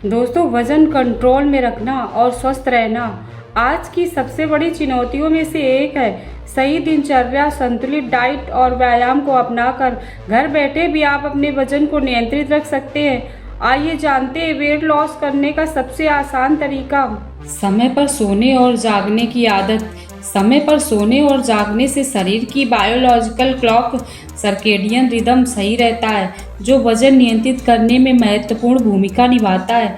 दोस्तों, वजन कंट्रोल में रखना और स्वस्थ रहना आज की सबसे बड़ी चुनौतियों में से एक है। सही दिनचर्या, संतुलित डाइट और व्यायाम को अपनाकर घर बैठे भी आप अपने वजन को नियंत्रित रख सकते हैं। आइए जानते हैं वेट लॉस करने का सबसे आसान तरीका। समय पर सोने और जागने की आदत। समय पर सोने और जागने से शरीर की बायोलॉजिकल क्लॉक सर्केडियन रिदम सही रहता है, जो वजन नियंत्रित करने में महत्वपूर्ण भूमिका निभाता है।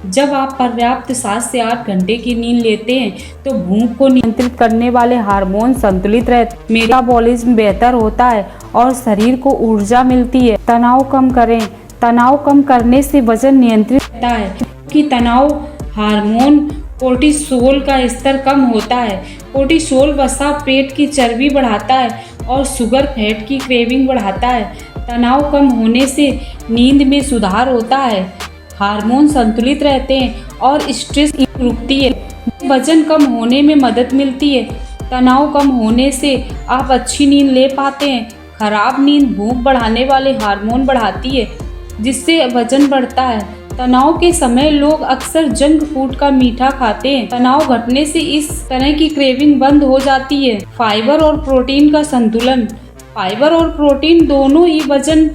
जब आप पर्याप्त 7 से 8 घंटे की नींद लेते हैं तो भूख को नियंत्रित करने वाले हार्मोन संतुलित रहते, मेटाबॉलिज्म बेहतर होता है और शरीर को ऊर्जा मिलती है। तनाव कम करें। तनाव कम करने से वजन नियंत्रित रहता है, क्योंकि तनाव हार्मोन कोर्टिसोल का स्तर कम होता है। कोर्टिसोल वसा पेट की चर्बी बढ़ाता है और शुगर फैट की क्रेविंग बढ़ाता है। तनाव कम होने से नींद में सुधार होता है, हार्मोन संतुलित रहते हैं और स्ट्रेस रुकती है। वजन कम होने में मदद मिलती है। तनाव कम होने से आप अच्छी नींद ले पाते हैं। खराब नींद भूख बढ़ाने वाले हार्मोन बढ़ाती है, जिससे वजन बढ़ता है। तनाव के समय लोग अक्सर जंक फूड का मीठा खाते हैं। तनाव घटने से इस तरह की क्रेविंग बंद हो जाती है। फाइबर और प्रोटीन का संतुलन। फाइबर और प्रोटीन दोनों ही वजन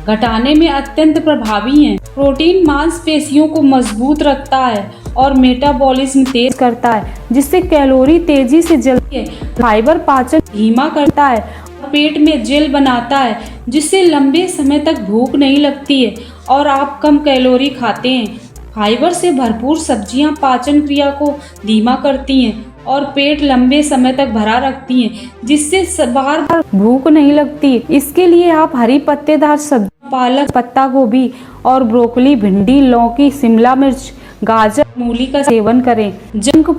घटाने में अत्यंत प्रभावी हैं। प्रोटीन मांसपेशियों को मजबूत रखता है और मेटाबॉलिज्म तेज करता है, जिससे कैलोरी तेजी से जलती है। फाइबर पाचन धीमा करता है और पेट में जेल बनाता है, जिससे लंबे समय तक भूख नहीं लगती है और आप कम कैलोरी खाते हैं। फाइबर से भरपूर सब्जियां पाचन क्रिया को धीमा करती हैं और पेट लंबे समय तक भरा रखती हैं, जिससे बार बार भूख नहीं लगती। इसके लिए आप हरी पत्तेदार सब्जी, पालक, पत्ता गोभी और ब्रोकली, भिंडी, लौकी, शिमला मिर्च, गाजर, मूली का सेवन करें। जंक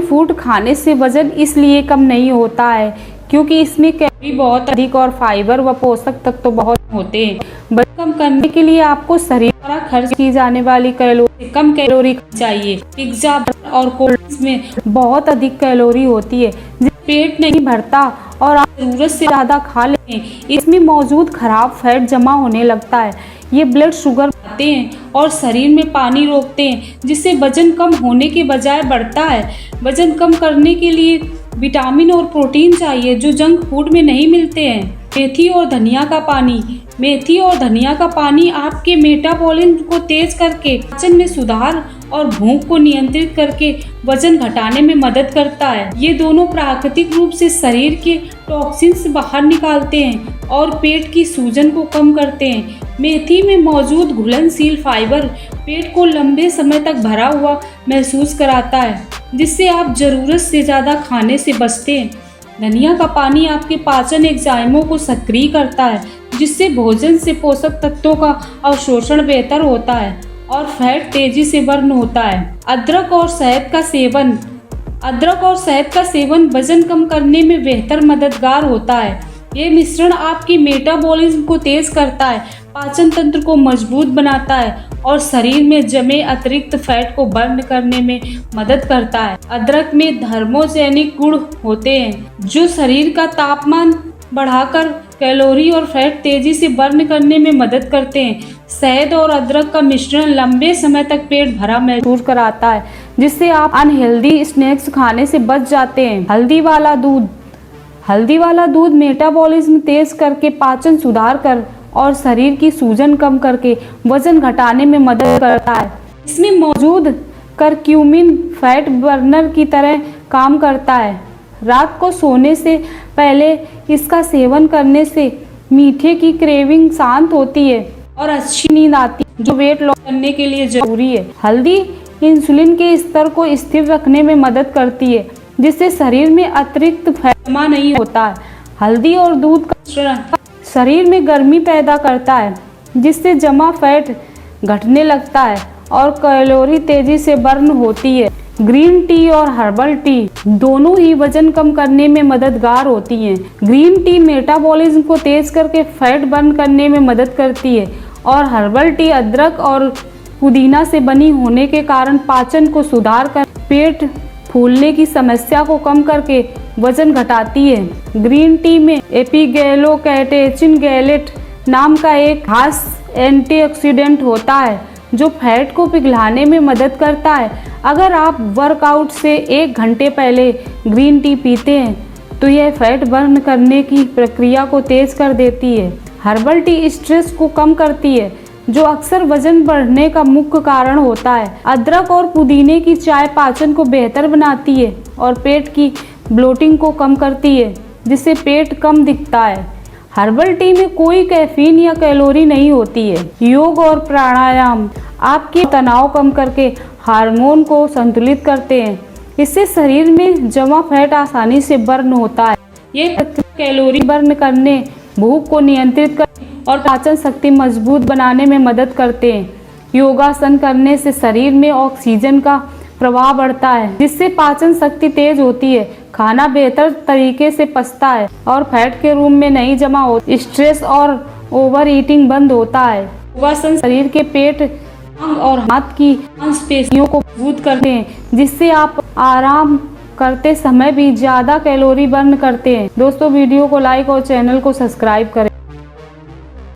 फूड खाने से वजन इसलिए कम नहीं होता है क्योंकि इसमें कैलोरी बहुत अधिक और फाइबर व पोषक तत्व तो बहुत होते हैं। वजन कम करने के लिए आपको शरीर द्वारा खर्च की जाने वाली कैलोरी कम कैलोरी चाहिए। पिज्जा और कोल्ड ड्रिंक्स में बहुत अधिक कैलोरी होती है, जिससे पेट नहीं भरता और आप जरूरत से ज्यादा खा लेते हैं। इसमें मौजूद खराब फैट जमा होने लगता है। ये ब्लड शुगर बढ़ाते हैं और शरीर में पानी रोकते हैं, जिससे वजन कम होने के बजाय बढ़ता है। वजन कम करने के लिए विटामिन और प्रोटीन चाहिए, जो जंक फूड में नहीं मिलते हैं। मेथी और धनिया का पानी। मेथी और धनिया का पानी आपके मेटाबॉलिज्म को तेज करके पाचन में सुधार और भूख को नियंत्रित करके वजन घटाने में मदद करता है। ये दोनों प्राकृतिक रूप से शरीर के टॉक्सिन्स बाहर निकालते हैं और पेट की सूजन को कम करते हैं। मेथी में मौजूद घुलनशील फाइबर पेट को लंबे समय तक भरा हुआ महसूस कराता है, जिससे आप जरूरत से ज़्यादा खाने से बचते हैं। धनिया का पानी आपके पाचन एंजाइमों को सक्रिय करता है, जिससे भोजन से पोषक तत्वों का अवशोषण बेहतर होता है और फैट तेजी से बर्न होता है। अदरक और शहद का सेवन। अदरक और शहद का सेवन वजन कम करने में बेहतर मददगार होता है। ये मिश्रण आपकी मेटाबॉलिज्म को तेज करता है, पाचन तंत्र को मजबूत बनाता है और शरीर में जमे अतिरिक्त फैट को बर्न करने में मदद करता है। अदरक में थर्मोजेनिक गुण होते हैं, जो शरीर का तापमान बढ़ाकर कैलोरी और फैट तेजी से बर्न करने में मदद करते हैं। शहद और अदरक का मिश्रण लंबे समय तक पेट भरा महसूस कराता है, जिससे आप अनहेल्दी स्नैक्स खाने से बच जाते हैं। हल्दी वाला दूध। हल्दी वाला दूध मेटाबॉलिज्म तेज करके पाचन सुधार कर और शरीर की सूजन कम करके वजन घटाने में मदद करता है। इसमें मौजूद करक्यूमिन फैट बर्नर की तरह काम करता है। रात को सोने से पहले इसका सेवन करने से मीठे की क्रेविंग शांत होती है और अच्छी नींद आती है, जो वेट लॉस करने के लिए जरूरी है। हल्दी इंसुलिन के स्तर को स्थिर रखने में मदद करती है, जिससे शरीर में अतिरिक्त फैट जमा नहीं होता है। हल्दी और दूध का मिश्रण शरीर में गर्मी पैदा करता है, जिससे जमा फैट घटने लगता है और कैलोरी तेजी से बर्न होती है। ग्रीन टी और हर्बल टी दोनों ही वजन कम करने में मददगार होती हैं। ग्रीन टी मेटाबॉलिज्म को तेज करके फैट बर्न करने में मदद करती है और हर्बल टी अदरक और पुदीना से बनी होने के कारण पाचन को सुधार कर पेट फूलने की समस्या को कम करके वजन घटाती है। ग्रीन टी में एपिगैलोकैटेचिन गैलेट नाम का एक खास एंटीऑक्सीडेंट होता है, जो फैट को पिघलाने में मदद करता है। अगर आप वर्कआउट से 1 घंटे पहले ग्रीन टी पीते हैं तो यह फैट बर्न करने की प्रक्रिया को तेज कर देती है। हर्बल टी स्ट्रेस को कम करती है, जो अक्सर वजन बढ़ने का मुख्य कारण होता है। अदरक और पुदीने की चाय पाचन को बेहतर बनाती है और पेट की ब्लोटिंग को कम करती है, जिससे पेट कम दिखता है। हर्बल टी में कोई कैफीन या कैलोरी नहीं होती है। योग और प्राणायाम आपके तनाव कम करके हार्मोन को संतुलित करते हैं। इससे शरीर में जमा फैट आसानी से बर्न होता है। ये कैलोरी बर्न करने, भूख को नियंत्रित करने और पाचन शक्ति मजबूत बनाने में मदद करते हैं। योगासन करने से शरीर में ऑक्सीजन का प्रवाह बढ़ता है, जिससे पाचन शक्ति तेज होती है। खाना बेहतर तरीके से पचता है और फैट के रूप में नहीं जमा होता। स्ट्रेस और ओवर ईटिंग बंद होता है। योगासन शरीर के पेट, टांग और हाथ की मांसपेशियों को मजबूत करते हैं, जिससे आप आराम करते समय भी ज़्यादा कैलोरी बर्न करते हैं। दोस्तों, वीडियो को लाइक और चैनल को सब्सक्राइब करें।